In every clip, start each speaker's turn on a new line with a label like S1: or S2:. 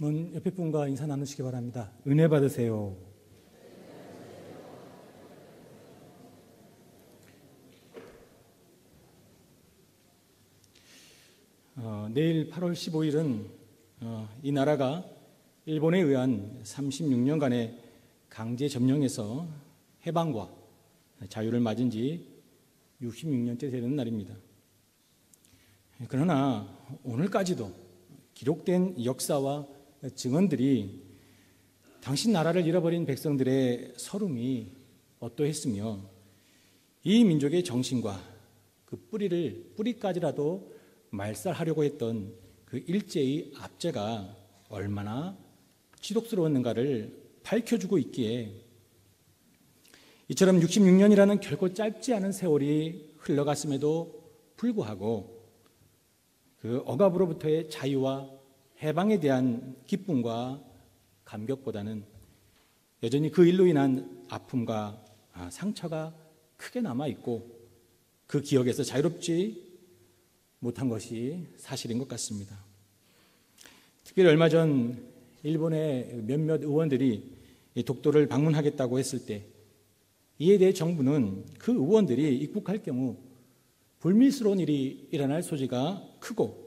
S1: 옆에 분과 인사 나누시기 바랍니다. 은혜 받으세요. 내일 8월 15일은 이 나라가 일본에 의한 36년간의 강제 점령에서 해방과 자유를 맞은 지 66년째 되는 날입니다. 그러나 오늘까지도 기록된 역사와 증언들이 당신 나라를 잃어버린 백성들의 서름이 어떠했으며 이 민족의 정신과 그 뿌리까지라도 말살하려고 했던 그 일제의 압제가 얼마나 지독스러웠는가를 밝혀주고 있기에 이처럼 66년이라는 결코 짧지 않은 세월이 흘러갔음에도 불구하고 그 억압으로부터의 자유와 해방에 대한 기쁨과 감격보다는 여전히 그 일로 인한 아픔과 상처가 크게 남아있고 그 기억에서 자유롭지 못한 것이 사실인 것 같습니다. 특별히 얼마 전 일본의 몇몇 의원들이 독도를 방문하겠다고 했을 때 이에 대해 정부는 그 의원들이 입국할 경우 불미스러운 일이 일어날 소지가 크고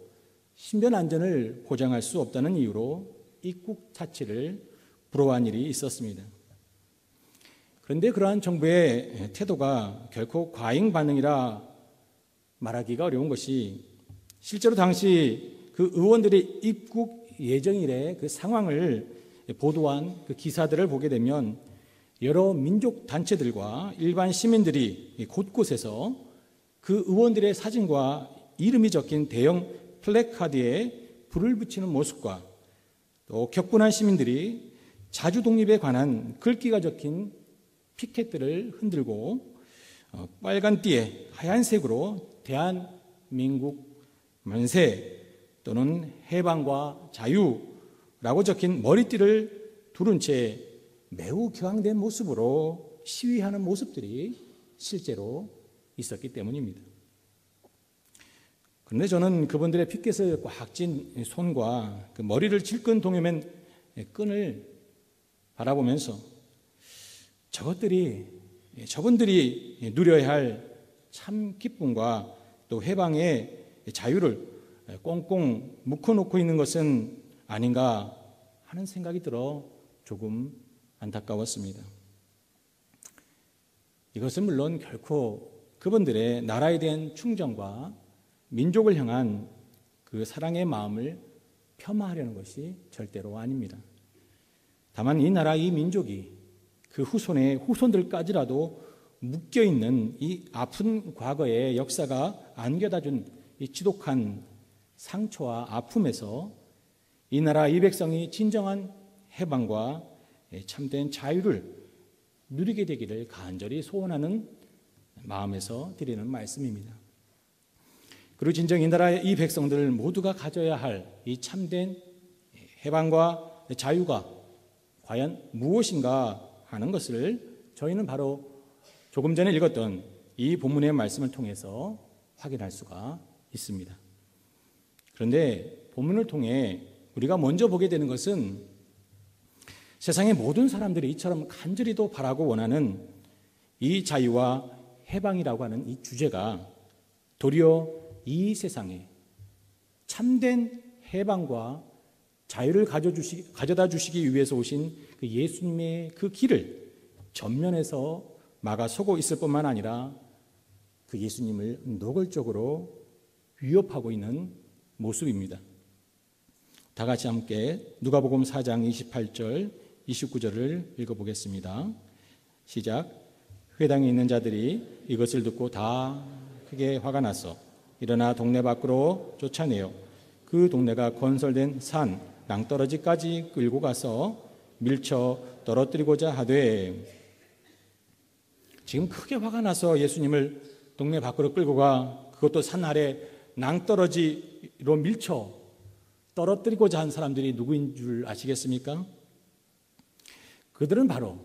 S1: 신변 안전을 보장할 수 없다는 이유로 입국 자체를 불허한 일이 있었습니다. 그런데 그러한 정부의 태도가 결코 과잉 반응이라 말하기가 어려운 것이 실제로 당시 그 의원들의 입국 예정일의 그 상황을 보도한 그 기사들을 보게 되면 여러 민족 단체들과 일반 시민들이 곳곳에서 그 의원들의 사진과 이름이 적힌 대형 플래카드에 불을 붙이는 모습과 또 격분한 시민들이 자주 독립에 관한 글귀가 적힌 피켓들을 흔들고 빨간 띠에 하얀색으로 대한민국 만세 또는 해방과 자유라고 적힌 머리띠를 두른 채 매우 격앙된 모습으로 시위하는 모습들이 실제로 있었기 때문입니다. 그런데 저는 그분들의 피켓을 꽉 쥔 손과 그 머리를 질끈 동여맨 끈을 바라보면서 저분들이 누려야 할 참 기쁨과 또 해방의 자유를 꽁꽁 묶어놓고 있는 것은 아닌가 하는 생각이 들어 조금 안타까웠습니다. 이것은 물론 결코 그분들의 나라에 대한 충정과 민족을 향한 그 사랑의 마음을 폄하하려는 것이 절대로 아닙니다. 다만 이 나라, 이 민족이 그 후손들까지라도 묶여있는 이 아픈 과거의 역사가 안겨다준 이 지독한 상처와 아픔에서 이 나라, 이 백성이 진정한 해방과 참된 자유를 누리게 되기를 간절히 소원하는 마음에서 드리는 말씀입니다. 그리고 진정 이 나라의 이 백성들 모두가 가져야 할 이 참된 해방과 자유가 과연 무엇인가 하는 것을 저희는 바로 조금 전에 읽었던 이 본문의 말씀을 통해서 확인할 수가 있습니다. 그런데 본문을 통해 우리가 먼저 보게 되는 것은 세상의 모든 사람들이 이처럼 간절히도 바라고 원하는 이 자유와 해방이라고 하는 이 주제가 도리어 이 세상에 참된 해방과 자유를 가져다 주시기 위해서 오신 그 예수님의 그 길을 전면에서 막아서고 있을 뿐만 아니라 그 예수님을 노골적으로 위협하고 있는 모습입니다. 다 같이 함께 누가복음 4장 28절, 29절을 읽어보겠습니다. 시작. 회당에 있는 자들이 이것을 듣고 다 크게 화가 나서 일어나 동네 밖으로 쫓아내어 그 동네가 건설된 산 낭떠러지까지 끌고 가서 밀쳐 떨어뜨리고자 하되, 지금 크게 화가 나서 예수님을 동네 밖으로 끌고 가 그것도 산 아래 낭떠러지로 밀쳐 떨어뜨리고자 한 사람들이 누구인 줄 아시겠습니까? 그들은 바로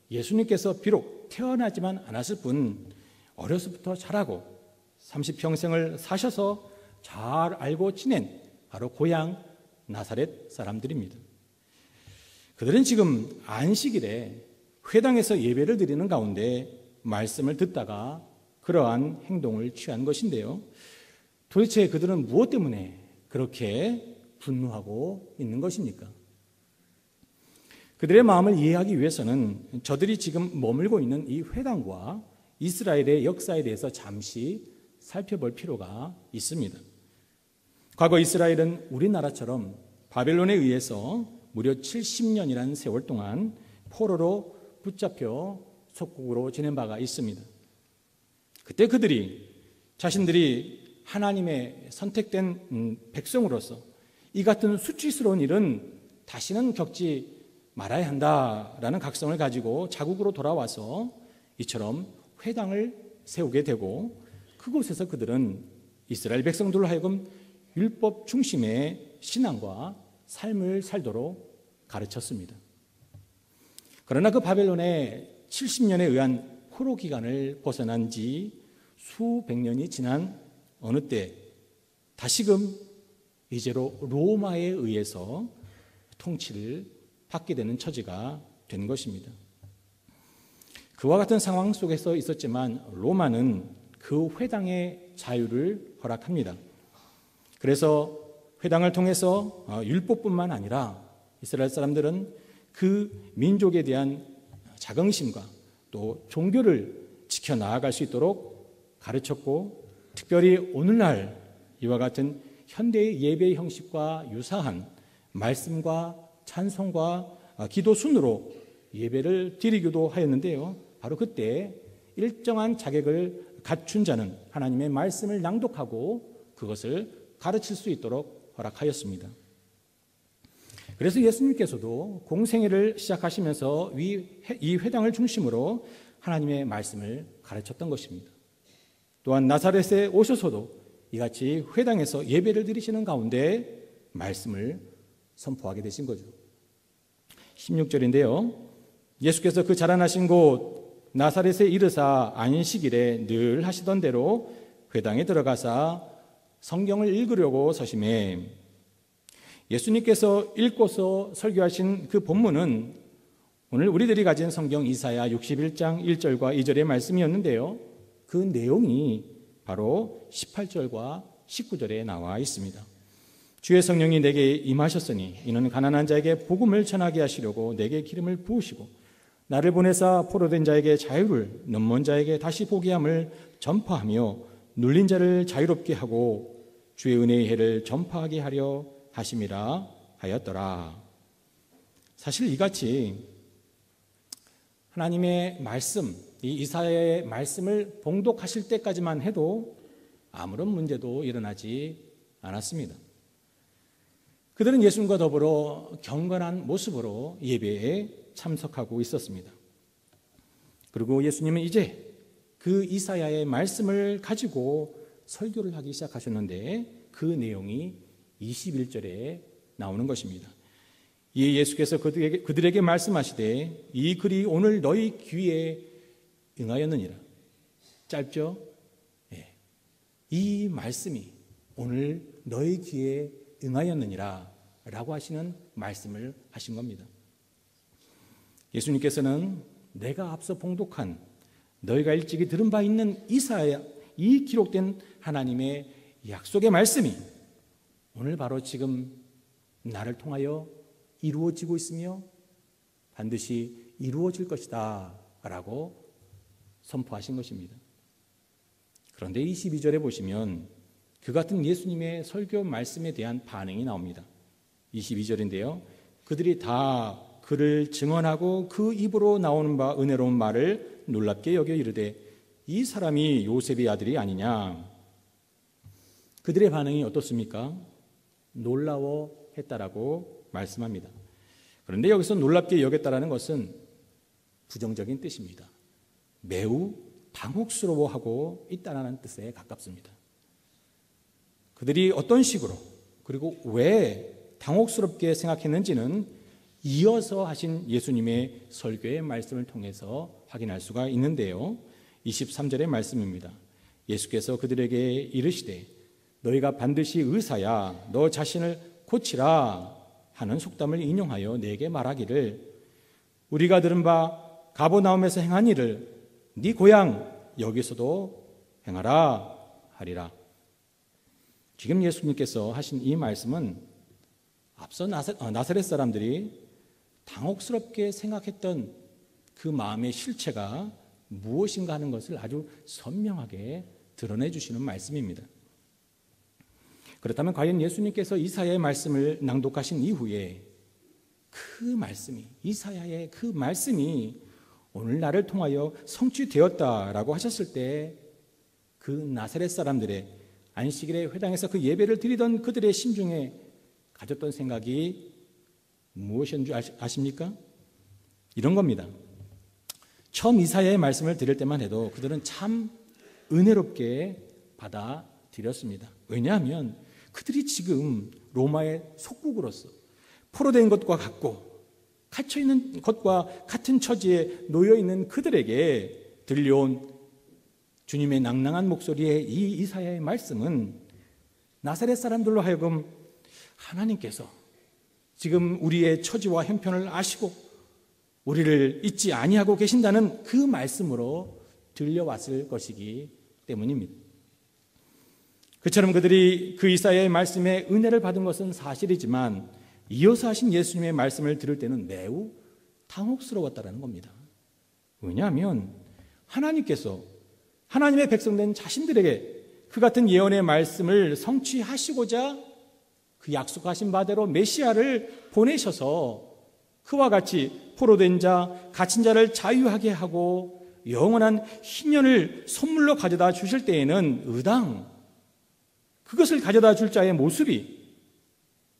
S1: 예수님께서 비록 태어나지만 않았을 뿐 어려서부터 자라고 30평생을 사셔서 잘 알고 지낸 바로 고향 나사렛 사람들입니다. 그들은 지금 안식일에 회당에서 예배를 드리는 가운데 말씀을 듣다가 그러한 행동을 취한 것인데요. 도대체 그들은 무엇 때문에 그렇게 분노하고 있는 것입니까? 그들의 마음을 이해하기 위해서는 저들이 지금 머물고 있는 이 회당과 이스라엘의 역사에 대해서 잠시 살펴볼 필요가 있습니다. 과거 이스라엘은 우리나라처럼 바벨론에 의해서 무려 70년이라는 세월 동안 포로로 붙잡혀 속국으로 지낸 바가 있습니다. 그때 그들이 자신들이 하나님의 선택된 백성으로서 이 같은 수치스러운 일은 다시는 겪지 말아야 한다라는 각성을 가지고 자국으로 돌아와서 이처럼 회당을 세우게 되고 그곳에서 그들은 이스라엘 백성들로 하여금 율법 중심의 신앙과 삶을 살도록 가르쳤습니다. 그러나 그 바벨론의 70년에 의한 포로 기간을 벗어난 지 수백 년이 지난 어느 때 다시금 이제로 로마에 의해서 통치를 받게 되는 처지가 된 것입니다. 그와 같은 상황 속에서 있었지만 로마는 그 회당의 자유를 허락합니다. 그래서 회당을 통해서 율법뿐만 아니라 이스라엘 사람들은 그 민족에 대한 자긍심과 또 종교를 지켜나아갈 수 있도록 가르쳤고, 특별히 오늘날 이와 같은 현대의 예배 형식과 유사한 말씀과 찬송과 기도 순으로 예배를 드리기도 하였는데요. 바로 그때 일정한 자격을 갖춘 자는 하나님의 말씀을 낭독하고 그것을 가르칠 수 있도록 허락하였습니다. 그래서 예수님께서도 공생애를 시작하시면서 이 회당을 중심으로 하나님의 말씀을 가르쳤던 것입니다. 또한 나사렛에 오셔서도 이같이 회당에서 예배를 드리시는 가운데 말씀을 선포하게 되신 거죠. 16절인데요. 예수께서 그 자라나신 곳 나사렛에 이르사 안식일에 늘 하시던 대로 회당에 들어가사 성경을 읽으려고 서심해. 예수님께서 읽고서 설교하신 그 본문은 오늘 우리들이 가진 성경 이사야 61장 1절과 2절의 말씀이었는데요. 그 내용이 바로 18절과 19절에 나와 있습니다. 주의 성령이 내게 임하셨으니 이는 가난한 자에게 복음을 전하게 하시려고 내게 기름을 부으시고 나를 보내사 포로된 자에게 자유를, 눈먼 자에게 다시 보게 함을 전파하며 눌린 자를 자유롭게 하고 주의 은혜의 해를 전파하게 하려 하심이라 하였더라. 사실 이같이 하나님의 말씀, 이 이사야의 말씀을 봉독하실 때까지만 해도 아무런 문제도 일어나지 않았습니다. 그들은 예수님과 더불어 경건한 모습으로 예배에 참석하고 있었습니다. 그리고 예수님은 이제 그 이사야의 말씀을 가지고 설교를 하기 시작하셨는데 그 내용이 21절에 나오는 것입니다. 이에 예수께서 그들에게 말씀하시되 이 글이 오늘 너희 귀에 응하였느니라. 짧죠? 네. 이 말씀이 오늘 너희 귀에 응하였느니라 라고 하시는 말씀을 하신 겁니다. 예수님께서는 내가 앞서 봉독한 너희가 일찍이 들은 바 있는 이사야, 이 기록된 하나님의 약속의 말씀이 오늘 바로 지금 나를 통하여 이루어지고 있으며 반드시 이루어질 것이다 라고 선포하신 것입니다. 그런데 22절에 보시면 그 같은 예수님의 설교 말씀에 대한 반응이 나옵니다. 22절인데요. 그들이 다 그를 증언하고 그 입으로 나오는 바 은혜로운 말을 놀랍게 여겨 이르되 이 사람이 요셉의 아들이 아니냐. 그들의 반응이 어떻습니까? 놀라워했다라고 말씀합니다. 그런데 여기서 놀랍게 여겼다라는 것은 부정적인 뜻입니다. 매우 당혹스러워하고 있다라는 뜻에 가깝습니다. 그들이 어떤 식으로 그리고 왜 당혹스럽게 생각했는지는 이어서 하신 예수님의 설교의 말씀을 통해서 확인할 수가 있는데요. 23절의 말씀입니다. 예수께서 그들에게 이르시되 너희가 반드시 의사야 너 자신을 고치라 하는 속담을 인용하여 내게 말하기를 우리가 들은 바 가버나움에서 행한 일을 네 고향 여기서도 행하라 하리라. 지금 예수님께서 하신 이 말씀은 앞서 나사렛 사람들이 당혹스럽게 생각했던 그 마음의 실체가 무엇인가 하는 것을 아주 선명하게 드러내 주시는 말씀입니다. 그렇다면 과연 예수님께서 이사야의 말씀을 낭독하신 이후에 그 말씀이, 이사야의 그 말씀이 오늘 나를 통하여 성취되었다라고 하셨을 때 그 나사렛 사람들의 안식일의 회당에서 그 예배를 드리던 그들의 심중에 가졌던 생각이 무엇이었는 줄 아십니까? 이런 겁니다. 처음 이사야의 말씀을 들을 때만 해도 그들은 참 은혜롭게 받아들였습니다. 왜냐하면 그들이 지금 로마의 속국으로서 포로된 것과 같고 갇혀있는 것과 같은 처지에 놓여있는 그들에게 들려온 주님의 낭낭한 목소리의 이 이사야의 말씀은 나사렛 사람들로 하여금 하나님께서 지금 우리의 처지와 형편을 아시고 우리를 잊지 아니하고 계신다는 그 말씀으로 들려왔을 것이기 때문입니다. 그처럼 그들이 그 이사야의 말씀에 은혜를 받은 것은 사실이지만 이어서 하신 예수님의 말씀을 들을 때는 매우 당혹스러웠다는 겁니다. 왜냐하면 하나님께서 하나님의 백성된 자신들에게 그 같은 예언의 말씀을 성취하시고자 그 약속하신 바대로 메시아를 보내셔서 그와 같이 포로된 자, 갇힌 자를 자유하게 하고 영원한 희년을 선물로 가져다 주실 때에는 의당 그것을 가져다 줄 자의 모습이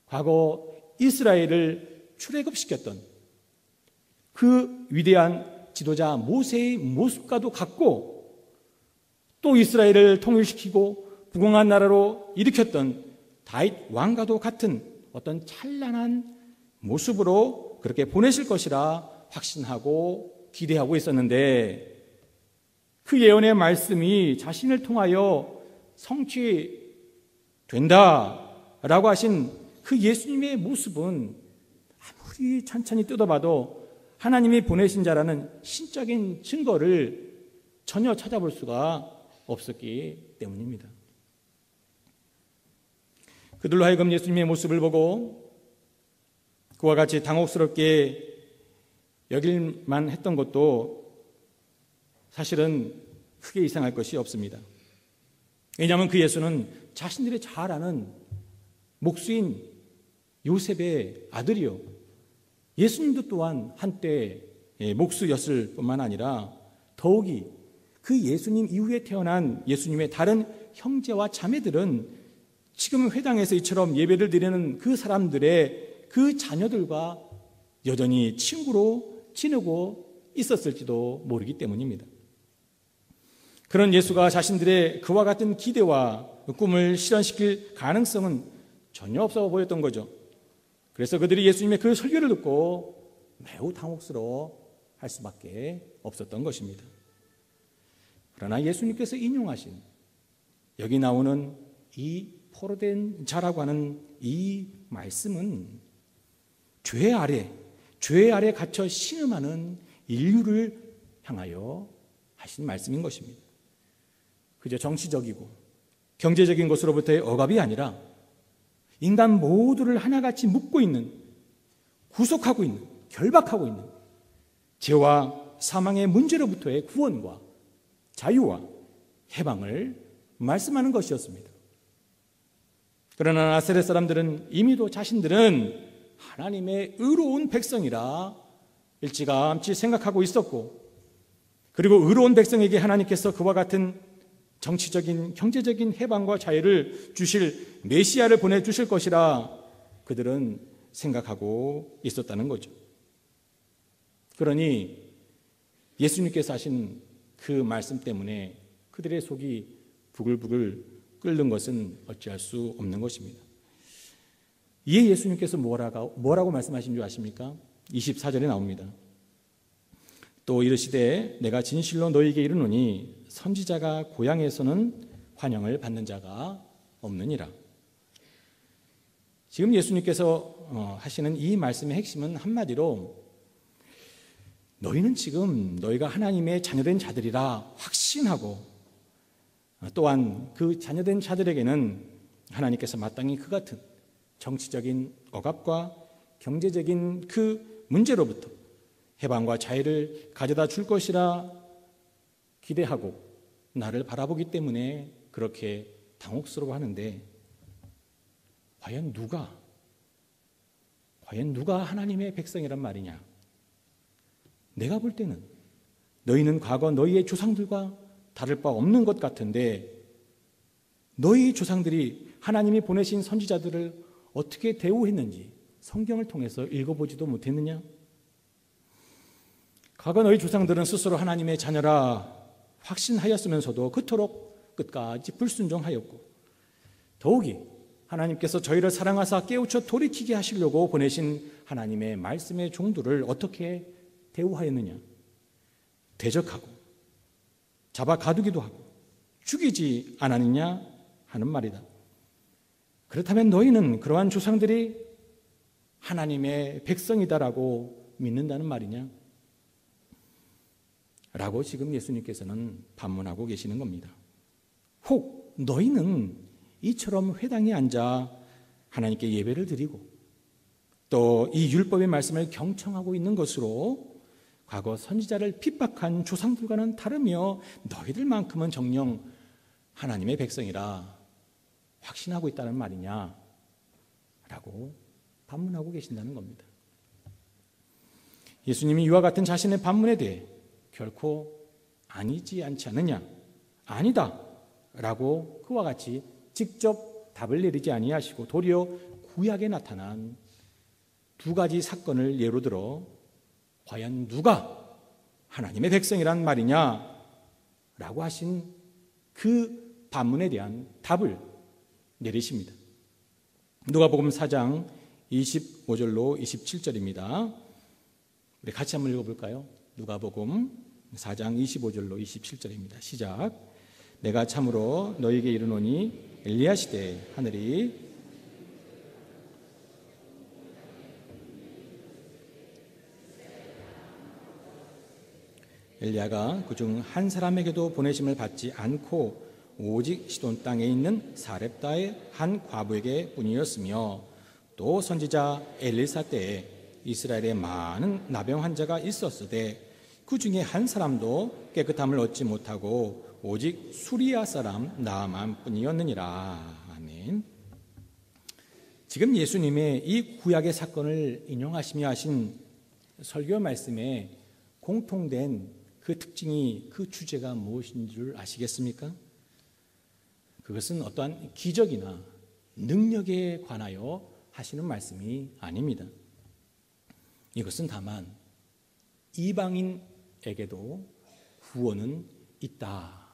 S1: 과거 이스라엘을 출애굽시켰던 그 위대한 지도자 모세의 모습과도 같고 또 이스라엘을 통일시키고 부강한 나라로 일으켰던 다윗 왕과도 같은 어떤 찬란한 모습으로 그렇게 보내실 것이라 확신하고 기대하고 있었는데 그 예언의 말씀이 자신을 통하여 성취된다라고 하신 그 예수님의 모습은 아무리 천천히 뜯어봐도 하나님이 보내신 자라는 신적인 증거를 전혀 찾아볼 수가 없었기 때문입니다. 그들로 하여금 예수님의 모습을 보고 그와 같이 당혹스럽게 여길만 했던 것도 사실은 크게 이상할 것이 없습니다. 왜냐하면 그 예수는 자신들이 잘 아는 목수인 요셉의 아들이요, 예수님도 또한 한때 목수였을 뿐만 아니라 더욱이 그 예수님 이후에 태어난 예수님의 다른 형제와 자매들은 지금 회당에서 이처럼 예배를 드리는 그 사람들의 그 자녀들과 여전히 친구로 지내고 있었을지도 모르기 때문입니다. 그런 예수가 자신들의 그와 같은 기대와 꿈을 실현시킬 가능성은 전혀 없어 보였던 거죠. 그래서 그들이 예수님의 그 설교를 듣고 매우 당혹스러워 할 수밖에 없었던 것입니다. 그러나 예수님께서 인용하신 여기 나오는 이 포로된 자라고 하는 이 말씀은 죄 아래 갇혀 신음하는 인류를 향하여 하신 말씀인 것입니다. 그저 정치적이고 경제적인 것으로부터의 억압이 아니라 인간 모두를 하나같이 묶고 있는, 구속하고 있는, 결박하고 있는 죄와 사망의 문제로부터의 구원과 자유와 해방을 말씀하는 것이었습니다. 그러나 나사렛 사람들은 이미도 자신들은 하나님의 의로운 백성이라 일찌감치 생각하고 있었고, 그리고 의로운 백성에게 하나님께서 그와 같은 정치적인, 경제적인 해방과 자유를 주실 메시아를 보내주실 것이라 그들은 생각하고 있었다는 거죠. 그러니 예수님께서 하신 그 말씀 때문에 그들의 속이 부글부글 끓는 것은 어찌할 수 없는 것입니다. 이에 예수님께서 뭐라고 말씀하신 줄 아십니까? 24절에 나옵니다. 또 이르시되 내가 진실로 너희에게 이르노니 선지자가 고향에서는 환영을 받는 자가 없느니라. 지금 예수님께서 하시는 이 말씀의 핵심은 한마디로 너희는 지금 너희가 하나님의 자녀된 자들이라 확신하고 또한 그 자녀된 자들에게는 하나님께서 마땅히 그 같은 정치적인 억압과 경제적인 그 문제로부터 해방과 자유를 가져다 줄 것이라 기대하고 나를 바라보기 때문에 그렇게 당혹스러워하는데 과연 누가 하나님의 백성이란 말이냐? 내가 볼 때는 너희는 과거 너희의 조상들과 다를 바 없는 것 같은데 너희 조상들이 하나님이 보내신 선지자들을 어떻게 대우했는지 성경을 통해서 읽어보지도 못했느냐? 과거 너희 조상들은 스스로 하나님의 자녀라 확신하였으면서도 그토록 끝까지 불순종하였고 더욱이 하나님께서 저희를 사랑하사 깨우쳐 돌이키게 하시려고 보내신 하나님의 말씀의 종들을 어떻게 대우하였느냐? 대적하고 잡아 가두기도 하고 죽이지 않았느냐 하는 말이다. 그렇다면 너희는 그러한 조상들이 하나님의 백성이다라고 믿는다는 말이냐? 라고 지금 예수님께서는 반문하고 계시는 겁니다. 혹 너희는 이처럼 회당에 앉아 하나님께 예배를 드리고 또 이 율법의 말씀을 경청하고 있는 것으로 과거 선지자를 핍박한 조상들과는 다르며 너희들만큼은 정녕 하나님의 백성이라 확신하고 있다는 말이냐? 라고 반문하고 계신다는 겁니다. 예수님이 이와 같은 자신의 반문에 대해 결코 아니지 않지 않느냐? 아니다 라고 그와 같이 직접 답을 내리지 아니하시고 도리어 구약에 나타난 두 가지 사건을 예로 들어 과연 누가 하나님의 백성이란 말이냐? 라고 하신 그 반문에 대한 답을 내리십니다. 누가복음 4장 25절로 27절입니다. 우리 같이 한번 읽어볼까요? 누가복음 4장 25절로 27절입니다. 시작. 내가 참으로 너희에게 이르노니 엘리야 시대에 하늘이 엘리야가 그중 한 사람에게도 보내심을 받지 않고 오직 시돈 땅에 있는 사렙다의 한 과부에게 뿐이었으며 또 선지자 엘리사 때에 이스라엘에 많은 나병 환자가 있었으되 그 중에 한 사람도 깨끗함을 얻지 못하고 오직 수리아 사람 나아만 뿐이었느니라. 아멘. 지금 예수님의 이 구약의 사건을 인용하시며 하신 설교 말씀에 공통된 그 특징이, 그 주제가 무엇인 줄 아시겠습니까? 그것은 어떠한 기적이나 능력에 관하여 하시는 말씀이 아닙니다. 이것은 다만 이방인에게도 구원은 있다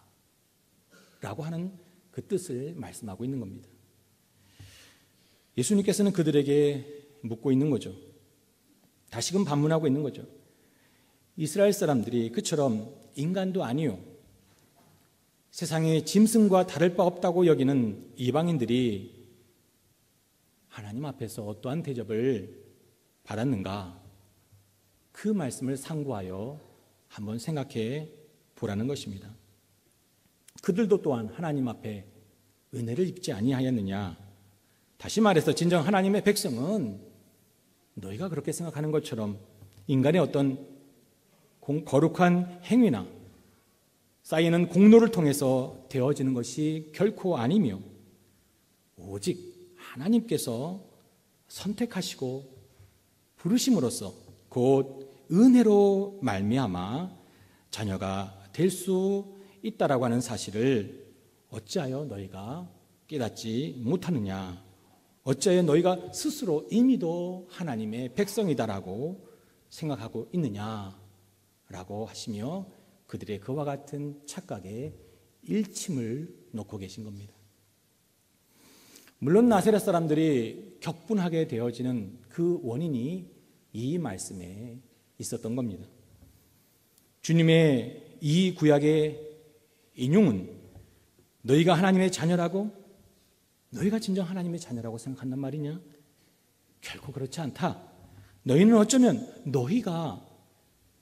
S1: 라고 하는 그 뜻을 말씀하고 있는 겁니다. 예수님께서는 그들에게 묻고 있는 거죠. 다시금 반문하고 있는 거죠. 이스라엘 사람들이 그처럼 인간도 아니요, 세상의 짐승과 다를 바 없다고 여기는 이방인들이 하나님 앞에서 어떠한 대접을 받았는가, 그 말씀을 상고하여 한번 생각해 보라는 것입니다. 그들도 또한 하나님 앞에 은혜를 입지 아니하였느냐? 다시 말해서 진정 하나님의 백성은 너희가 그렇게 생각하는 것처럼 인간의 어떤 거룩한 행위나 쌓이는 공로를 통해서 되어지는 것이 결코 아니며 오직 하나님께서 선택하시고 부르심으로써 곧 은혜로 말미암아 자녀가 될 수 있다라고 하는 사실을 어찌하여 너희가 깨닫지 못하느냐? 어찌하여 너희가 스스로 이미도 하나님의 백성이다라고 생각하고 있느냐라고 하시며 그들의 그와 같은 착각에 일침을 놓고 계신 겁니다. 물론 나사렛 사람들이 격분하게 되어지는 그 원인이 이 말씀에 있었던 겁니다. 주님의 이 구약의 인용은 너희가 하나님의 자녀라고, 너희가 진정 하나님의 자녀라고 생각한단 말이냐? 결코 그렇지 않다. 너희는 어쩌면 너희가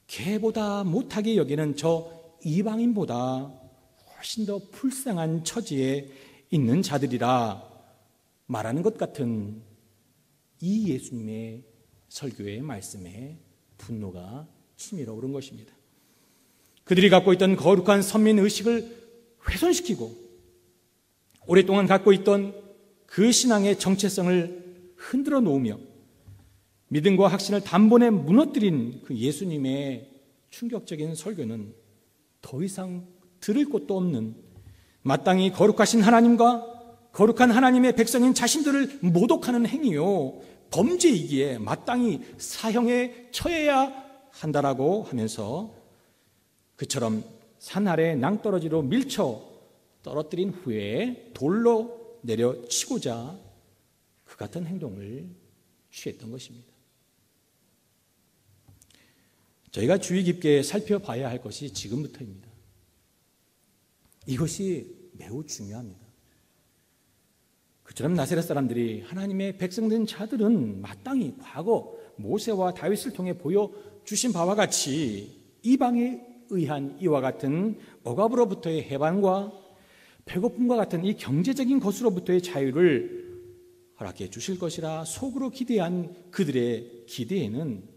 S1: 개보다 못하게 여기는 저 이방인보다 훨씬 더 불쌍한 처지에 있는 자들이라 말하는 것 같은 이 예수님의 설교의 말씀에 분노가 치밀어 오른 것입니다. 그들이 갖고 있던 거룩한 선민의식을 훼손시키고 오랫동안 갖고 있던 그 신앙의 정체성을 흔들어 놓으며 믿음과 확신을 단번에 무너뜨린 그 예수님의 충격적인 설교는 더 이상 들을 곳도 없는, 마땅히 거룩하신 하나님과 거룩한 하나님의 백성인 자신들을 모독하는 행위요 범죄이기에 마땅히 사형에 처해야 한다라고 하면서 그처럼 산 아래 낭떠러지로 밀쳐 떨어뜨린 후에 돌로 내려치고자 그 같은 행동을 취했던 것입니다. 저희가 주의 깊게 살펴봐야 할 것이 지금부터입니다. 이것이 매우 중요합니다. 그처럼 나사렛 사람들이 하나님의 백성된 자들은 마땅히 과거 모세와 다윗을 통해 보여주신 바와 같이 이방에 의한 이와 같은 억압으로부터의 해방과 배고픔과 같은 이 경제적인 것으로부터의 자유를 허락해 주실 것이라 속으로 기대한 그들의 기대에는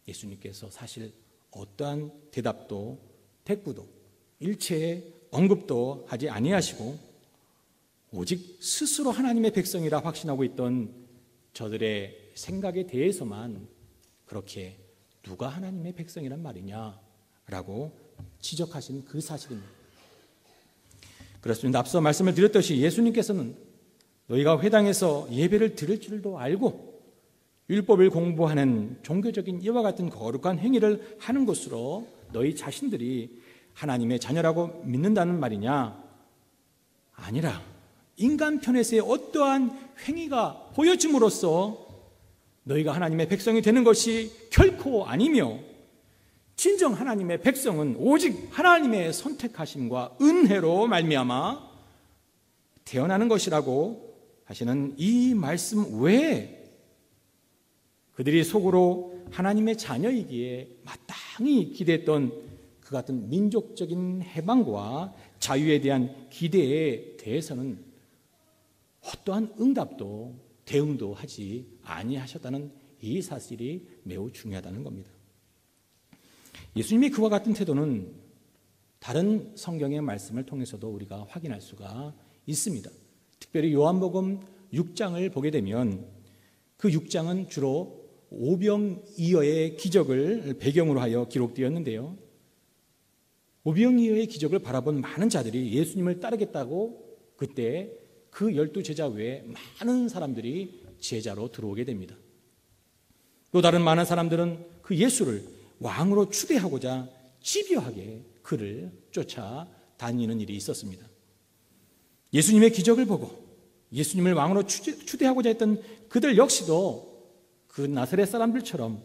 S1: 예수님께서 사실 어떠한 대답도 대꾸도 일체의 언급도 하지 아니하시고 오직 스스로 하나님의 백성이라 확신하고 있던 저들의 생각에 대해서만 그렇게 누가 하나님의 백성이란 말이냐라고 지적하신 그 사실입니다. 그렇습니다. 앞서 말씀을 드렸듯이 예수님께서는 너희가 회당에서 예배를 드릴 줄도 알고 율법을 공부하는 종교적인 이와 같은 거룩한 행위를 하는 것으로 너희 자신들이 하나님의 자녀라고 믿는다는 말이냐? 아니라 인간 편에서의 어떠한 행위가 보여짐으로써 너희가 하나님의 백성이 되는 것이 결코 아니며 진정 하나님의 백성은 오직 하나님의 선택하심과 은혜로 말미암아 태어나는 것이라고 하시는 이 말씀 외에 그들이 속으로 하나님의 자녀이기에 마땅히 기대했던 그 같은 민족적인 해방과 자유에 대한 기대에 대해서는 어떠한 응답도 대응도 하지 아니하셨다는 이 사실이 매우 중요하다는 겁니다. 예수님의 그와 같은 태도는 다른 성경의 말씀을 통해서도 우리가 확인할 수가 있습니다. 특별히 요한복음 6장을 보게 되면 그 6장은 주로 오병이어의 기적을 배경으로 하여 기록되었는데요. 오병이어의 기적을 바라본 많은 자들이 예수님을 따르겠다고 그때 그 12제자 외에 많은 사람들이 제자로 들어오게 됩니다. 또 다른 많은 사람들은 그 예수를 왕으로 추대하고자 집요하게 그를 쫓아다니는 일이 있었습니다. 예수님의 기적을 보고 예수님을 왕으로 추대하고자 했던 그들 역시도 그 나사렛 사람들처럼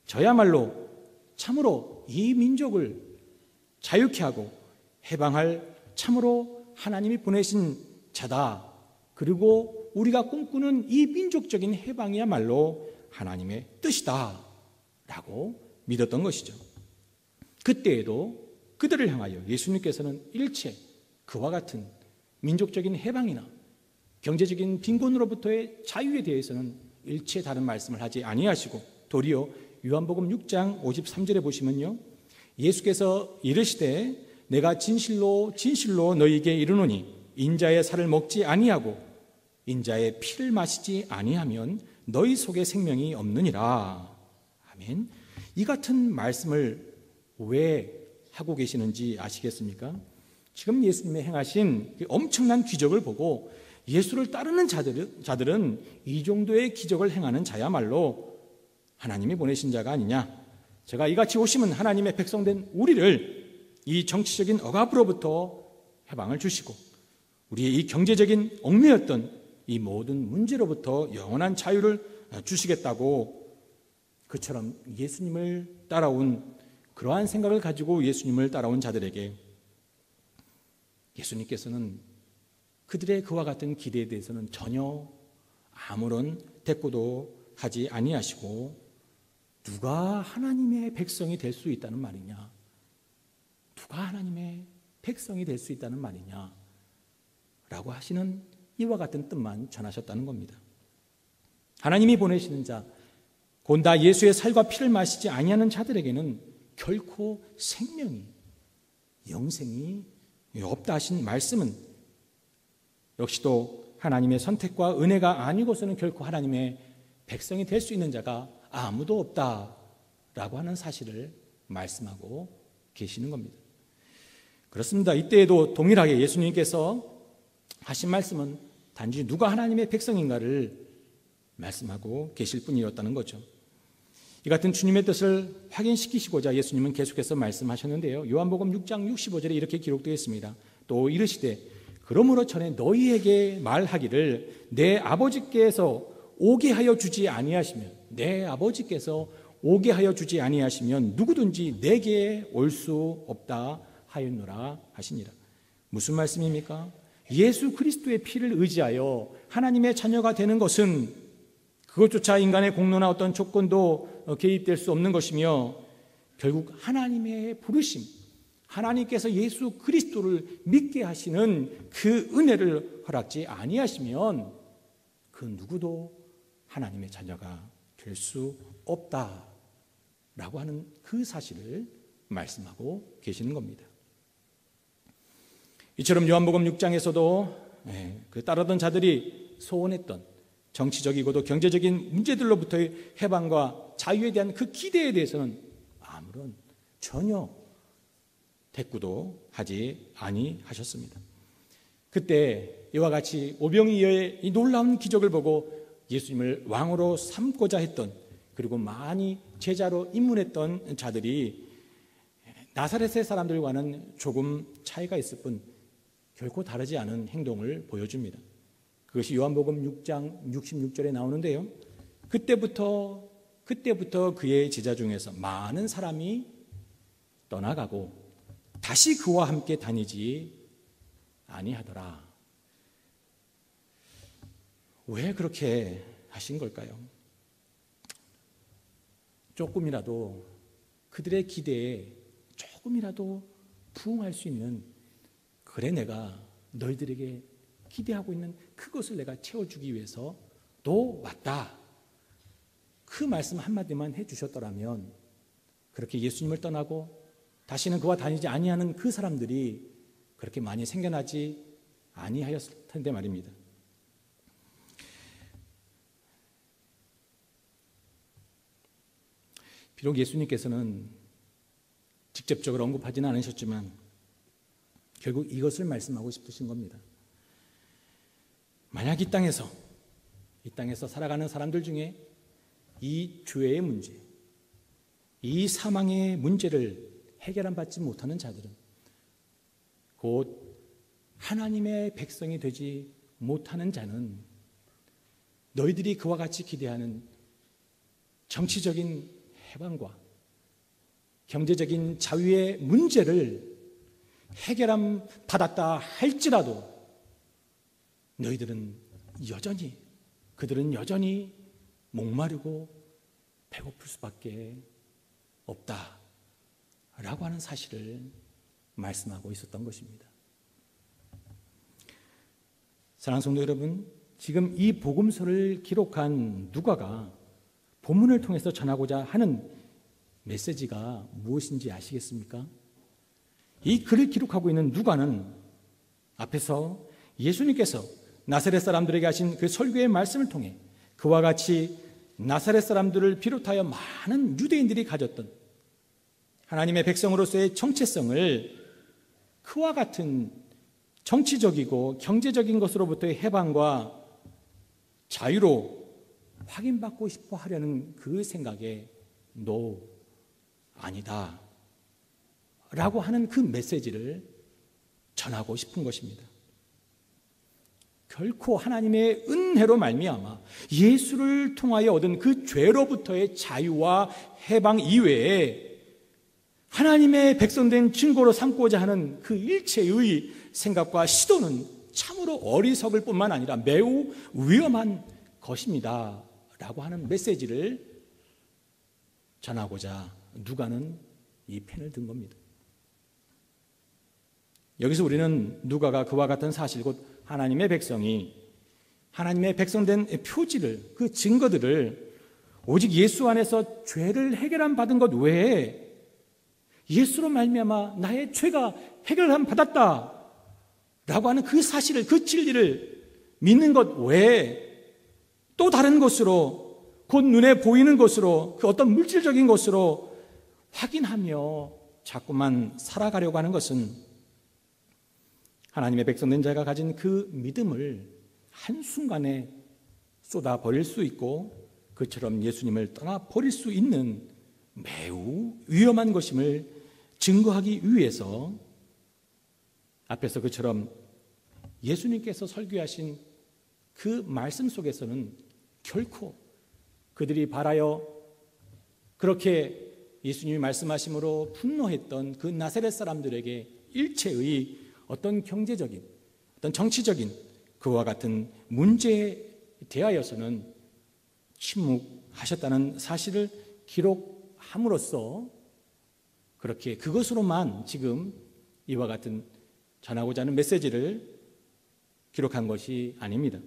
S1: 저야말로 참으로 이 민족을 자유케 하고 해방할 참으로 하나님이 보내신 자다. 그리고 우리가 꿈꾸는 이 민족적인 해방이야말로 하나님의 뜻이다 라고 믿었던 것이죠. 그때에도 그들을 향하여 예수님께서는 일체 그와 같은 민족적인 해방이나 경제적인 빈곤으로부터의 자유에 대해서는 일체 다른 말씀을 하지 아니하시고 도리어 요한복음 6장 53절에 보시면요, 예수께서 이르시되 내가 진실로 진실로 너희에게 이르노니 인자의 살을 먹지 아니하고 인자의 피를 마시지 아니하면 너희 속에 생명이 없느니라. 아멘. 이 같은 말씀을 왜 하고 계시는지 아시겠습니까? 지금 예수님의 행하신 엄청난 기적을 보고 예수를 따르는 자들은 이 정도의 기적을 행하는 자야말로 하나님이 보내신 자가 아니냐. 제가 이같이 오시면 하나님의 백성된 우리를 이 정치적인 억압으로부터 해방을 주시고 우리의 이 경제적인 얽매였던 이 모든 문제로부터 영원한 자유를 주시겠다고 그처럼 예수님을 따라온 그러한 생각을 가지고 예수님을 따라온 자들에게 예수님께서는 그들의 그와 같은 기대에 대해서는 전혀 아무런 대꾸도 하지 아니하시고 누가 하나님의 백성이 될 수 있다는 말이냐? 누가 하나님의 백성이 될 수 있다는 말이냐? 라고 하시는 이와 같은 뜻만 전하셨다는 겁니다. 하나님이 보내시는 자, 곧 다 예수의 살과 피를 마시지 아니하는 자들에게는 결코 생명이, 영생이 없다 하신 말씀은 역시도 하나님의 선택과 은혜가 아니고서는 결코 하나님의 백성이 될 수 있는 자가 아무도 없다라고 하는 사실을 말씀하고 계시는 겁니다. 그렇습니다. 이때에도 동일하게 예수님께서 하신 말씀은 단지 누가 하나님의 백성인가를 말씀하고 계실 뿐이었다는 거죠. 이 같은 주님의 뜻을 확인시키시고자 예수님은 계속해서 말씀하셨는데요. 요한복음 6장 65절에 이렇게 기록되어 있습니다. 또 이르시되 그러므로 전에 너희에게 말하기를 내 아버지께서 오게 하여 주지 아니하시면, 내 아버지께서 오게 하여 주지 아니하시면 누구든지 내게 올 수 없다 하였노라 하시니라. 무슨 말씀입니까? 예수 그리스도의 피를 의지하여 하나님의 자녀가 되는 것은 그것조차 인간의 공로나 어떤 조건도 개입될 수 없는 것이며 결국 하나님의 부르심, 하나님께서 예수 그리스도를 믿게 하시는 그 은혜를 허락지 아니하시면 그 누구도 하나님의 자녀가 될 수 없다라고 하는 그 사실을 말씀하고 계시는 겁니다. 이처럼 요한복음 6장에서도 그 따르던 자들이 소원했던 정치적이고도 경제적인 문제들로부터의 해방과 자유에 대한 그 기대에 대해서는 아무런 전혀 대꾸도 하지 아니하셨습니다. 그때 이와 같이 오병이어의 이 놀라운 기적을 보고 예수님을 왕으로 삼고자 했던, 그리고 많이 제자로 입문했던 자들이 나사렛의 사람들과는 조금 차이가 있을 뿐 결코 다르지 않은 행동을 보여줍니다. 그것이 요한복음 6장 66절에 나오는데요. 그때부터 그의 제자 중에서 많은 사람이 떠나가고 다시 그와 함께 다니지 아니하더라. 왜 그렇게 하신 걸까요? 조금이라도 그들의 기대에 조금이라도 부응할 수 있는, 그래 내가 너희들에게 기대하고 있는 그것을 내가 채워주기 위해서 또 왔다. 그 말씀 한마디만 해주셨더라면 그렇게 예수님을 떠나고 다시는 그와 다니지 아니하는 그 사람들이 그렇게 많이 생겨나지 아니하였을 텐데 말입니다. 비록 예수님께서는 직접적으로 언급하지는 않으셨지만 결국 이것을 말씀하고 싶으신 겁니다. 만약 이 땅에서 살아가는 사람들 중에 이 죄의 문제, 이 사망의 문제를 해결받지 못하는 자들은 곧 하나님의 백성이 되지 못하는 자는 너희들이 그와 같이 기대하는 정치적인 해방과 경제적인 자유의 문제를 해결함 받았다 할지라도 그들은 여전히 목마르고 배고플 수밖에 없다라고 하는 사실을 말씀하고 있었던 것입니다. 사랑하는 성도 여러분, 지금 이 복음서를 기록한 누가가 본문을 통해서 전하고자 하는 메시지가 무엇인지 아시겠습니까? 이 글을 기록하고 있는 누가는 앞에서 예수님께서 나사렛 사람들에게 하신 그 설교의 말씀을 통해 그와 같이 나사렛 사람들을 비롯하여 많은 유대인들이 가졌던 하나님의 백성으로서의 정체성을 그와 같은 정치적이고 경제적인 것으로부터의 해방과 자유로 확인받고 싶어 하려는 그 생각에 no, 아니다 라고 하는 그 메시지를 전하고 싶은 것입니다. 결코 하나님의 은혜로 말미암아 예수를 통하여 얻은 그 죄로부터의 자유와 해방 이외에 하나님의 백성된 증거로 삼고자 하는 그 일체의 생각과 시도는 참으로 어리석을 뿐만 아니라 매우 위험한 것입니다 라고 하는 메시지를 전하고자 누가는 이 펜을 든 겁니다. 여기서 우리는 누가가 그와 같은 사실, 곧 하나님의 백성이 하나님의 백성된 표지를, 그 증거들을 오직 예수 안에서 죄를 해결함 받은 것 외에 예수로 말미암아 나의 죄가 해결함 받았다 라고 하는 그 사실을, 그 진리를 믿는 것 외에 또 다른 것으로, 곧 눈에 보이는 것으로, 그 어떤 물질적인 것으로 확인하며 자꾸만 살아가려고 하는 것은 하나님의 백성된 자가 가진 그 믿음을 한순간에 쏟아버릴 수 있고 그처럼 예수님을 떠나버릴 수 있는 매우 위험한 것임을 증거하기 위해서 앞에서 그처럼 예수님께서 설교하신 그 말씀 속에서는 결코 그들이 바라여 그렇게 예수님이 말씀하심으로 분노했던 그 나사렛 사람들에게 일체의 어떤 경제적인, 어떤 정치적인 그와 같은 문제에 대하여서는 침묵하셨다는 사실을 기록함으로써 그렇게 그것으로만 지금 이와 같은 전하고자 하는 메시지를 기록한 것이 아닙니다.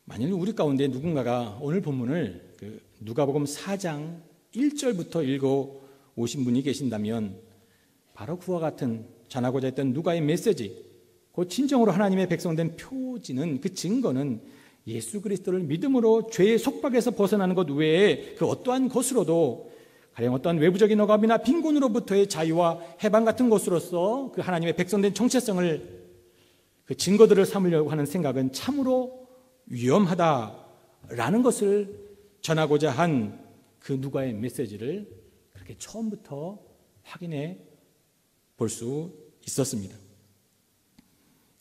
S1: 만일 우리 가운데 누군가가 오늘 본문을 누가복음 4장 1절부터 읽어 오신 분이 계신다면 바로 그와 같은 전하고자 했던 누가의 메시지, 그 진정으로 하나님의 백성된 표지는, 그 증거는 예수 그리스도를 믿음으로 죄의 속박에서 벗어나는 것 외에 그 어떠한 것으로도 가령 어떠한 외부적인 억압이나 빈곤으로부터의 자유와 해방 같은 것으로서 그 하나님의 백성된 정체성을, 그 증거들을 삼으려고 하는 생각은 참으로 위험하다라는 것을 전하고자 한 그 누가의 메시지를 그렇게 처음부터 확인해 볼 수 있었습니다.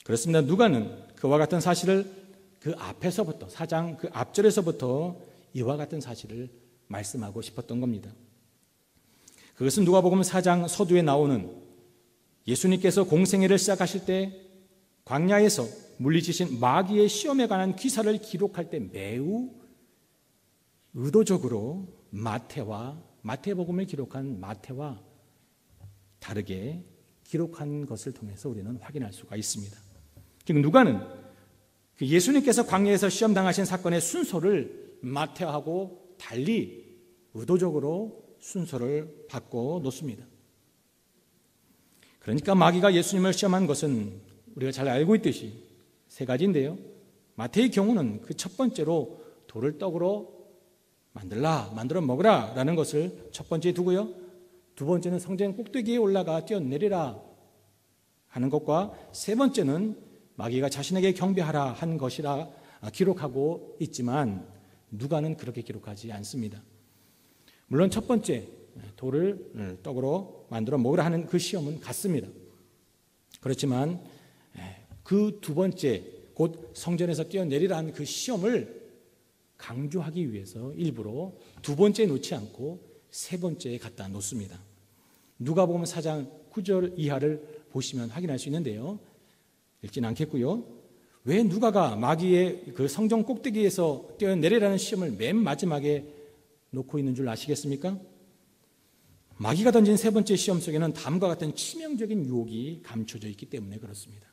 S1: 그렇습니다. 누가는 그와 같은 사실을 그 앞에서부터, 4장 그 앞절에서부터 이와 같은 사실을 말씀하고 싶었던 겁니다. 그것은 누가복음 4장 서두에 나오는 예수님께서 공생애를 시작하실 때 광야에서 물리치신 마귀의 시험에 관한 기사를 기록할 때 매우 의도적으로 마태복음을 기록한 마태와 다르게 기록한 것을 통해서 우리는 확인할 수가 있습니다. 지금 누가는 예수님께서 광야에서 시험당하신 사건의 순서를 마태하고 달리 의도적으로 순서를 바꿔 놓습니다. 그러니까 마귀가 예수님을 시험한 것은 우리가 잘 알고 있듯이 세 가지인데요. 마태의 경우는 그 첫 번째로 돌을 떡으로 만들어 먹으라 라는 것을 첫 번째에 두고요. 두 번째는 성전 꼭대기에 올라가 뛰어내리라 하는 것과 세 번째는 마귀가 자신에게 경배하라 한 것이라 기록하고 있지만 누가는 그렇게 기록하지 않습니다. 물론 첫 번째 돌을 떡으로 만들어 먹으라 하는 그 시험은 같습니다. 그렇지만 그 두 번째 곧 성전에서 뛰어내리라 하는 그 시험을 강조하기 위해서 일부러 두 번째에 놓지 않고 세 번째에 갖다 놓습니다. 누가복음 4장 9절 이하를 보시면 확인할 수 있는데요. 읽지는 않겠고요. 왜 누가가 마귀의 그 성전 꼭대기에서 뛰어내리라는 시험을 맨 마지막에 놓고 있는 줄 아시겠습니까? 마귀가 던진 세 번째 시험 속에는 다음과 같은 치명적인 유혹이 감춰져 있기 때문에 그렇습니다.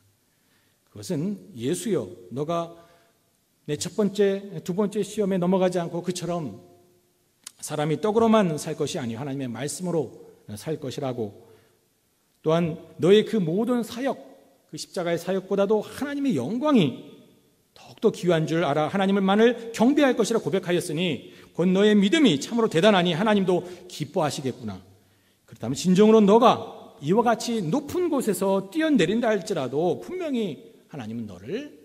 S1: 그것은 예수여, 너가 내 첫 번째, 두 번째 시험에 넘어가지 않고 그처럼 사람이 떡으로만 살 것이 아니요 하나님의 말씀으로 살 것이라고, 또한 너의 그 모든 사역, 그 십자가의 사역보다도 하나님의 영광이 더욱더 귀한 줄 알아 하나님을만을 경배할 것이라 고백하였으니 곧 너의 믿음이 참으로 대단하니 하나님도 기뻐하시겠구나. 그렇다면 진정으로 너가 이와 같이 높은 곳에서 뛰어내린다 할지라도 분명히 하나님은 너를,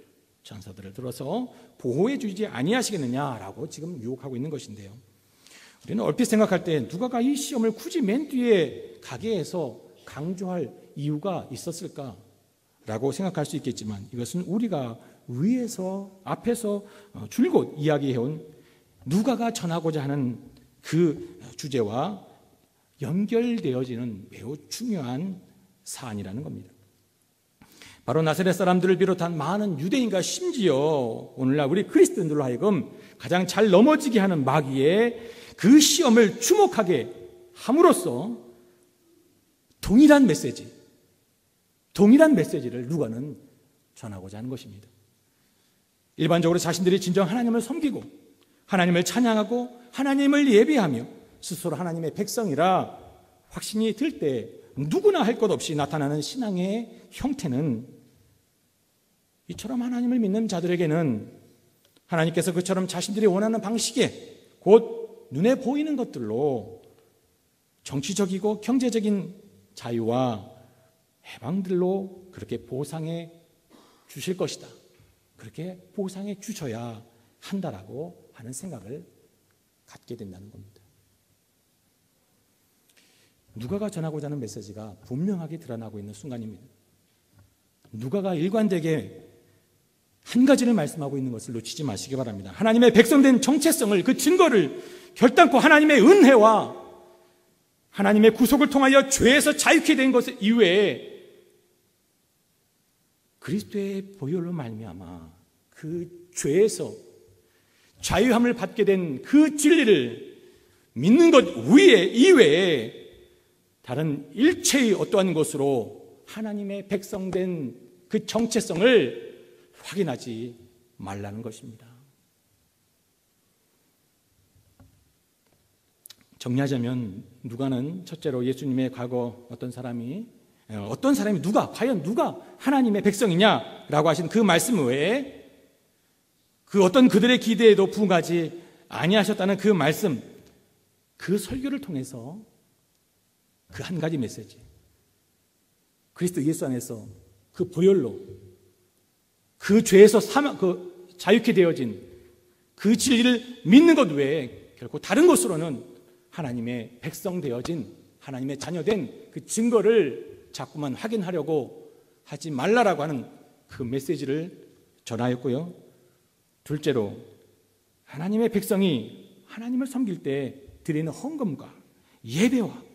S1: 전사들을 들어서 보호해 주지 아니하시겠느냐라고 지금 유혹하고 있는 것인데요. 우리는 얼핏 생각할 때 누가가 이 시험을 굳이 맨 뒤에 가게 해서 강조할 이유가 있었을까라고 생각할 수 있겠지만 이것은 우리가 위에서 앞에서 줄곧 이야기해온 누가가 전하고자 하는 그 주제와 연결되어지는 매우 중요한 사안이라는 겁니다. 바로 나사렛 사람들을 비롯한 많은 유대인과 심지어 오늘날 우리 그리스도인들로 하여금 가장 잘 넘어지게 하는 마귀의 그 시험을 주목하게 함으로써 동일한 메시지를 누가는 전하고자 하는 것입니다. 일반적으로 자신들이 진정 하나님을 섬기고 하나님을 찬양하고 하나님을 예배하며 스스로 하나님의 백성이라 확신이 들 때 누구나 할 것 없이 나타나는 신앙의 형태는 이처럼 하나님을 믿는 자들에게는 하나님께서 그처럼 자신들이 원하는 방식에 곧 눈에 보이는 것들로 정치적이고 경제적인 자유와 해방들로 그렇게 보상해 주실 것이다. 그렇게 보상해 주셔야 한다라고 하는 생각을 갖게 된다는 겁니다. 누가가 전하고자 하는 메시지가 분명하게 드러나고 있는 순간입니다. 누가가 일관되게 한 가지를 말씀하고 있는 것을 놓치지 마시기 바랍니다. 하나님의 백성된 정체성을, 그 증거를 결단코 하나님의 은혜와 하나님의 구속을 통하여 죄에서 자유케 된 것 이외에 그리스도의 보혈로 말미암아 그 죄에서 자유함을 받게 된 그 진리를 믿는 것 이외에 다른 일체의 어떠한 것으로 하나님의 백성된 그 정체성을 확인하지 말라는 것입니다. 정리하자면 누가는 첫째로 예수님의 과거 어떤 사람이 과연 누가 하나님의 백성이냐라고 하신 그 말씀 외에 그 어떤 그들의 기대에도 부응하지 아니하셨다는 그 말씀, 그 설교를 통해서 그 한 가지 메시지, 그리스도 예수 안에서 그 보혈로 그 죄에서 자유케 되어진 그 진리를 믿는 것 외에 결코 다른 것으로는 하나님의 백성 되어진 하나님의 자녀된 그 증거를 자꾸만 확인하려고 하지 말라라고 하는 그 메시지를 전하였고요. 둘째로 하나님의 백성이 하나님을 섬길 때 드리는 헌금과 예배와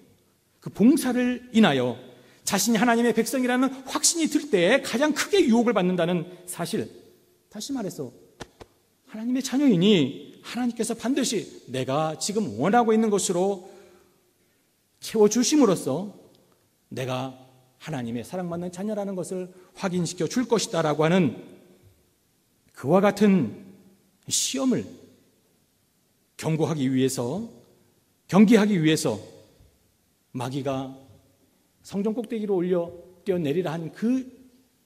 S1: 그 봉사를 인하여 자신이 하나님의 백성이라는 확신이 들 때 가장 크게 유혹을 받는다는 사실, 다시 말해서 하나님의 자녀이니 하나님께서 반드시 내가 지금 원하고 있는 것으로 채워주심으로써 내가 하나님의 사랑받는 자녀라는 것을 확인시켜 줄 것이다 라고 하는 그와 같은 시험을 경계하기 위해서 마귀가 성전 꼭대기로 올려 뛰어내리라 한 그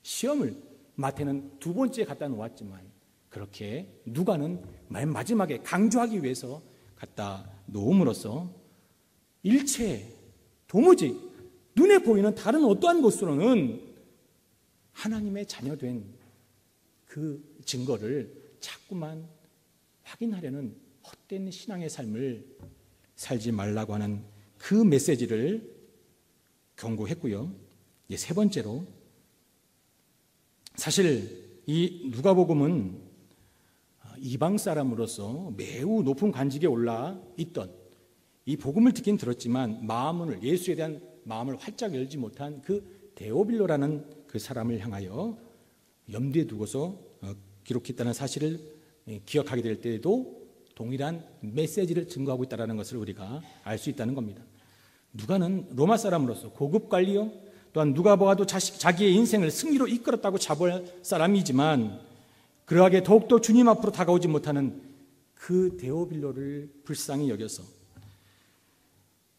S1: 시험을 마태는 두 번째 갖다 놓았지만 그렇게 누가는 맨 마지막에 강조하기 위해서 갖다 놓음으로써 도무지 눈에 보이는 다른 어떠한 것으로는 하나님의 자녀된 그 증거를 자꾸만 확인하려는 헛된 신앙의 삶을 살지 말라고 하는 그 메시지를 경고했고요. 세 번째로, 사실 이 누가복음은 이방 사람으로서 매우 높은 관직에 올라 있던, 이 복음을 듣긴 들었지만 예수에 대한 마음을 활짝 열지 못한 그 데오빌로라는 그 사람을 향하여 염두에 두고서 기록했다는 사실을 기억하게 될 때에도 동일한 메시지를 증거하고 있다는 것을 우리가 알 수 있다는 겁니다. 누가는 로마 사람으로서 고급 관리요, 또한 누가 보아도 자기의 인생을 승리로 이끌었다고 자부할 사람이지만 그러하게 더욱더 주님 앞으로 다가오지 못하는 그 데오빌로를 불쌍히 여겨서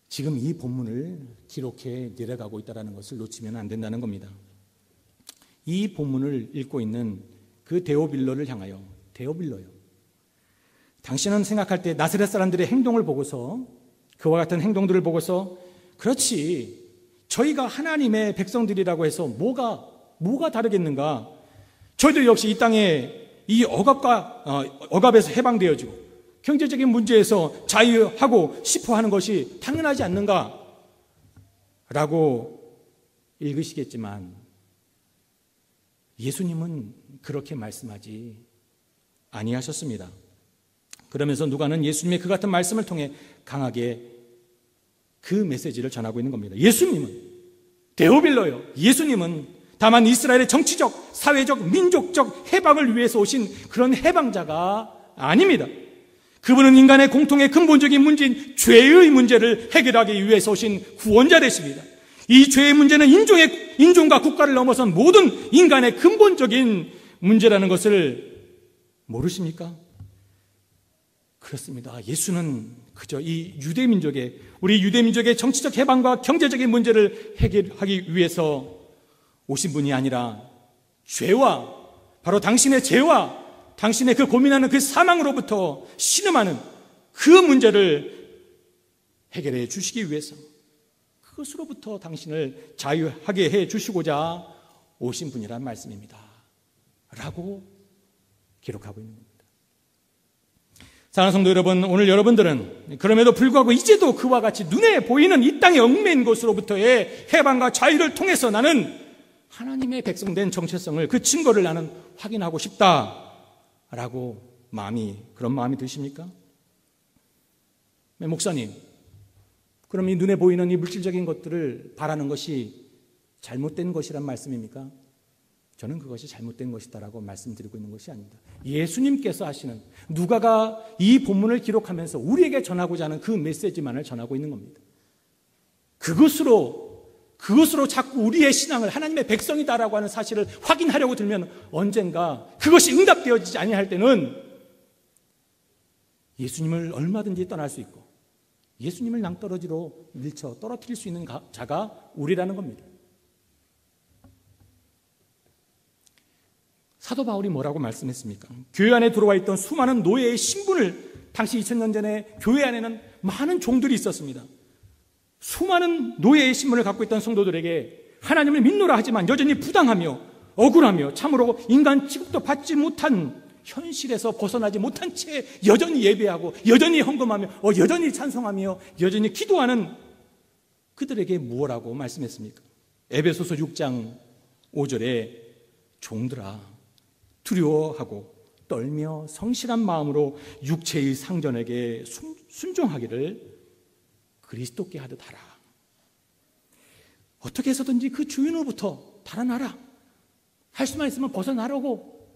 S1: 지금 이 본문을 기록해 내려가고 있다는 것을 놓치면 안 된다는 겁니다. 이 본문을 읽고 있는 그 데오빌로를 향하여, 데오빌로요, 당신은 생각할 때 나사렛 사람들의 행동을 보고서, 그와 같은 행동들을 보고서, 그렇지, 저희가 하나님의 백성들이라고 해서 뭐가 다르겠는가? 저희도 역시 이 땅에 이 억압에서 해방되어지고 경제적인 문제에서 자유하고 싶어 하는 것이 당연하지 않는가? 라고 읽으시겠지만 예수님은 그렇게 말씀하지 아니하셨습니다. 그러면서 누가는 예수님의 그 같은 말씀을 통해 강하게 그 메시지를 전하고 있는 겁니다. 예수님은 데오빌로요, 예수님은 다만 이스라엘의 정치적, 사회적, 민족적 해방을 위해서 오신 그런 해방자가 아닙니다. 그분은 인간의 공통의 근본적인 문제인 죄의 문제를 해결하기 위해서 오신 구원자 되십니다. 이 죄의 문제는 인종과 국가를 넘어선 모든 인간의 근본적인 문제라는 것을 모르십니까? 그렇습니다. 예수는 그저 우리 유대민족의 정치적 해방과 경제적인 문제를 해결하기 위해서 오신 분이 아니라 바로 당신의 죄와 당신의 그 고민하는 그 사망으로부터 신음하는 그 문제를 해결해 주시기 위해서, 그것으로부터 당신을 자유하게 해 주시고자 오신 분이란 말씀입니다. 라고 기록하고 있는 겁니다. 사랑하는 성도 여러분, 오늘 여러분들은 그럼에도 불구하고 이제도 그와 같이 눈에 보이는 이 땅의 얽매인 것으로부터의 해방과 자유를 통해서 나는 하나님의 백성된 정체성을, 그 증거를 나는 확인하고 싶다라고 그런 마음이 드십니까? 목사님, 그럼 이 눈에 보이는 이 물질적인 것들을 바라는 것이 잘못된 것이란 말씀입니까? 저는 그것이 잘못된 것이다라고 말씀드리고 있는 것이 아닙니다. 예수님께서 하시는, 누가가 이 본문을 기록하면서 우리에게 전하고자 하는 그 메시지만을 전하고 있는 겁니다. 그것으로 자꾸 우리의 신앙을 하나님의 백성이다라고 하는 사실을 확인하려고 들면 언젠가 그것이 응답되어지지 아니할 때는 예수님을 얼마든지 떠날 수 있고 예수님을 낭떠러지로 밀쳐 떨어뜨릴 수 있는 자가 우리라는 겁니다. 사도 바울이 뭐라고 말씀했습니까? 교회 안에 들어와 있던 수많은 노예의 신분을, 당시 2000년 전에 교회 안에는 많은 종들이 있었습니다. 수많은 노예의 신분을 갖고 있던 성도들에게 하나님을 믿노라 하지만 여전히 부당하며 억울하며 참으로 인간 취급도 받지 못한 현실에서 벗어나지 못한 채 여전히 예배하고 여전히 헌금하며 여전히 찬송하며 여전히 기도하는 그들에게 무엇라고 말씀했습니까? 에베소서 6장 5절에 종들아, 두려워하고 떨며 성실한 마음으로 육체의 상전에게 순종하기를 그리스도께 하듯 하라. 어떻게 해서든지 그 주인으로부터 달아나라. 할 수만 있으면 벗어나라고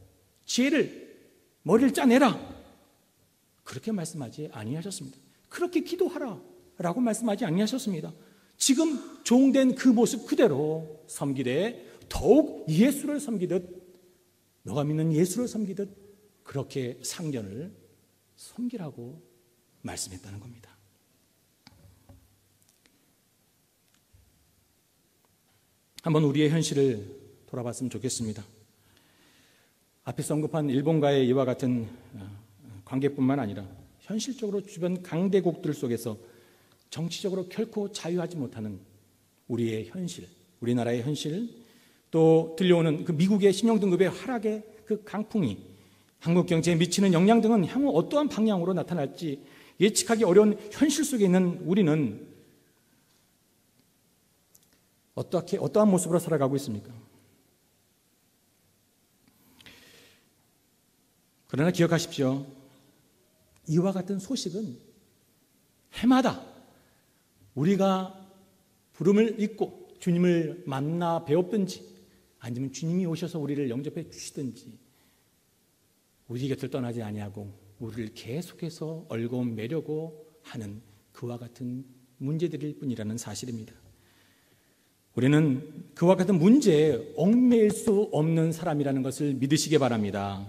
S1: 머리를 짜내라. 그렇게 말씀하지 아니하셨습니다. 그렇게 기도하라 라고 말씀하지 아니하셨습니다. 지금 종된 그 모습 그대로 섬기되 더욱 예수를 섬기듯, 너가 믿는 예수를 섬기듯 그렇게 상전을 섬기라고 말씀했다는 겁니다. 한번 우리의 현실을 돌아봤으면 좋겠습니다. 앞에서 언급한 일본과의 이와 같은 관계뿐만 아니라 현실적으로 주변 강대국들 속에서 정치적으로 결코 자유하지 못하는 우리의 현실, 우리나라의 현실, 또 들려오는 그 미국의 신용등급의 하락의 그 강풍이 한국 경제에 미치는 영향 등은 향후 어떠한 방향으로 나타날지 예측하기 어려운 현실 속에 있는 우리는 어떠한 모습으로 살아가고 있습니까? 그러나 기억하십시오. 이와 같은 소식은 해마다 우리가 부름을 잊고 주님을 만나 배웠든지 아니면 주님이 오셔서 우리를 영접해 주시든지 우리 곁을 떠나지 아니하고 우리를 계속해서 얽어매려고 하는 그와 같은 문제들일 뿐이라는 사실입니다. 우리는 그와 같은 문제에 얽매일 수 없는 사람이라는 것을 믿으시기 바랍니다.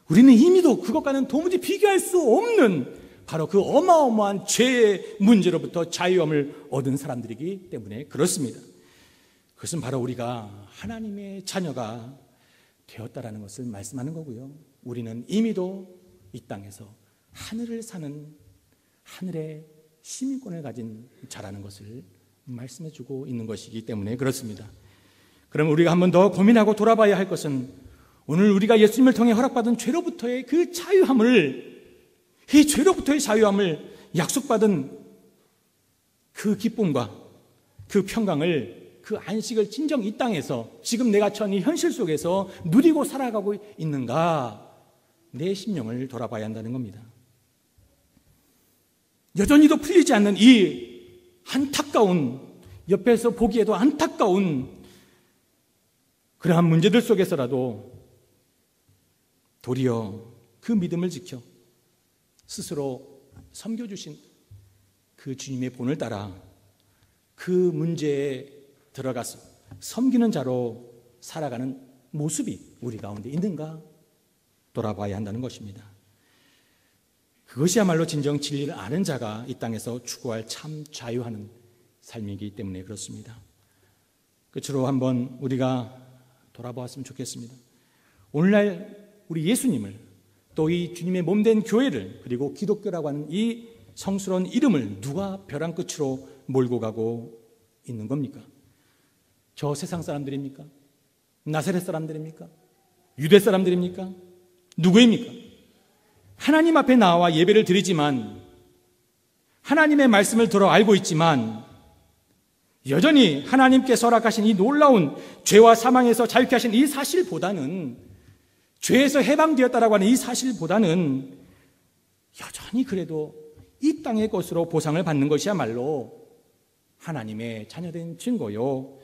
S1: 우리는 이미도 그것과는 도무지 비교할 수 없는 바로 그 어마어마한 죄의 문제로부터 자유함을 얻은 사람들이기 때문에 그렇습니다. 그것은 바로 우리가 하나님의 자녀가 되었다라는 것을 말씀하는 거고요. 우리는 이미도 이 땅에서 하늘을 사는 하늘의 시민권을 가진 자라는 것을 말씀해주고 있는 것이기 때문에 그렇습니다. 그럼 우리가 한 번 더 고민하고 돌아봐야 할 것은 오늘 우리가 예수님을 통해 허락받은 죄로부터의 그 자유함을, 이 죄로부터의 자유함을 약속받은 그 기쁨과 그 평강을, 그 안식을 진정 이 땅에서 지금 내가 처한 이 현실 속에서 누리고 살아가고 있는가, 내 심령을 돌아봐야 한다는 겁니다. 여전히도 풀리지 않는 이 안타까운, 옆에서 보기에도 안타까운 그러한 문제들 속에서라도 도리어 그 믿음을 지켜 스스로 섬겨주신 그 주님의 본을 따라 그 문제에 들어가서 섬기는 자로 살아가는 모습이 우리 가운데 있는가 돌아봐야 한다는 것입니다. 그것이야말로 진정 진리를 아는 자가 이 땅에서 추구할 참 자유하는 삶이기 때문에 그렇습니다. 끝으로 한번 우리가 돌아보았으면 좋겠습니다. 오늘날 우리 예수님을 또 이 주님의 몸된 교회를 그리고 기독교라고 하는 이 성스러운 이름을 누가 벼랑 끝으로 몰고 가고 있는 겁니까? 저 세상 사람들입니까? 나사렛 사람들입니까? 유대 사람들입니까? 누구입니까? 하나님 앞에 나와 예배를 드리지만 하나님의 말씀을 들어 알고 있지만 여전히 하나님께서 허락하신 이 놀라운 죄와 사망에서 자유케 하신 이 사실보다는 죄에서 해방되었다라고 하는 이 사실보다는 여전히 그래도 이 땅의 것으로 보상을 받는 것이야말로 하나님의 자녀된 증거요,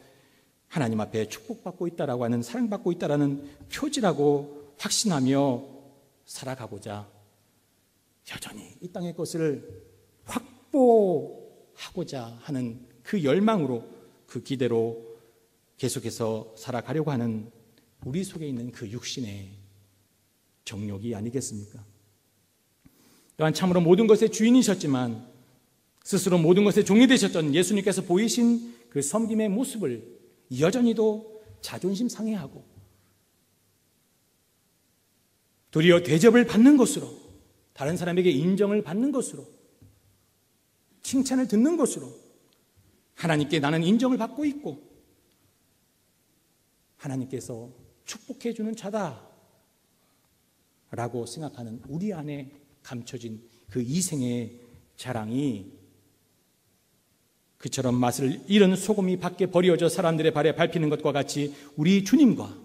S1: 하나님 앞에 축복받고 있다라고 하는, 사랑받고 있다라는 표지라고 확신하며 살아가고자 여전히 이 땅의 것을 확보하고자 하는 그 열망으로, 그 기대로 계속해서 살아가려고 하는 우리 속에 있는 그 육신의 정욕이 아니겠습니까? 또한 참으로 모든 것의 주인이셨지만 스스로 모든 것의 종이 되셨던 예수님께서 보이신 그 섬김의 모습을 여전히도 자존심 상해하고 도리어 대접을 받는 것으로, 다른 사람에게 인정을 받는 것으로, 칭찬을 듣는 것으로 하나님께 나는 인정을 받고 있고 하나님께서 축복해 주는 자다 라고 생각하는 우리 안에 감춰진 그 이생의 자랑이 그처럼 맛을 잃은 소금이 밖에 버려져 사람들의 발에 밟히는 것과 같이 우리 주님과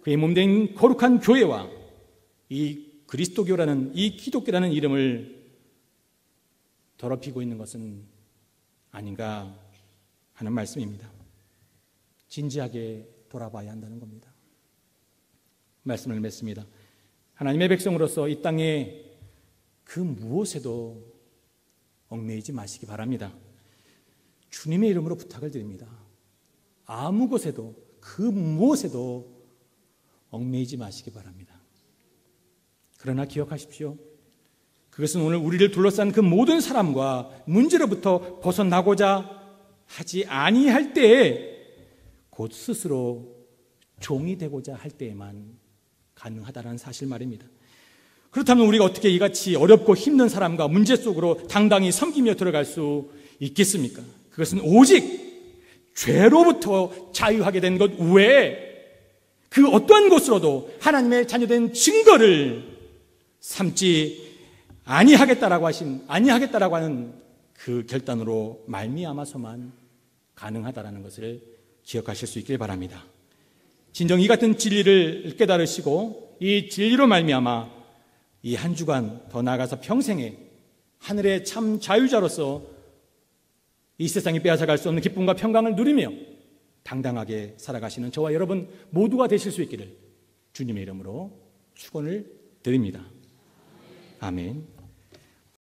S1: 그의 몸된 거룩한 교회와 이 그리스도교라는, 이 기독교라는 이름을 더럽히고 있는 것은 아닌가 하는 말씀입니다. 진지하게 돌아봐야 한다는 겁니다. 말씀을 맺습니다. 하나님의 백성으로서 이 땅에 그 무엇에도 얽매이지 마시기 바랍니다. 주님의 이름으로 부탁을 드립니다. 아무 곳에도, 그 무엇에도 얽매이지 마시기 바랍니다. 그러나 기억하십시오. 그것은 오늘 우리를 둘러싼 그 모든 사람과 문제로부터 벗어나고자 하지 아니할 때에 곧 스스로 종이 되고자 할 때에만 가능하다는 사실 말입니다. 그렇다면 우리가 어떻게 이같이 어렵고 힘든 사람과 문제 속으로 당당히 섬기며 들어갈 수 있겠습니까? 그것은 오직 죄로부터 자유하게 된 것 외에 그 어떠한 곳으로도 하나님의 자녀된 증거를 삼지 아니하겠다라고 하는 그 결단으로 말미암아서만 가능하다라는 것을 기억하실 수 있길 바랍니다. 진정 이 같은 진리를 깨달으시고 이 진리로 말미암아 이 한 주간 더 나아가서 평생에 하늘의 참 자유자로서 이 세상이 빼앗아갈 수 없는 기쁨과 평강을 누리며 당당하게 살아가시는 저와 여러분 모두가 되실 수 있기를 주님의 이름으로 축원을 드립니다. 아멘.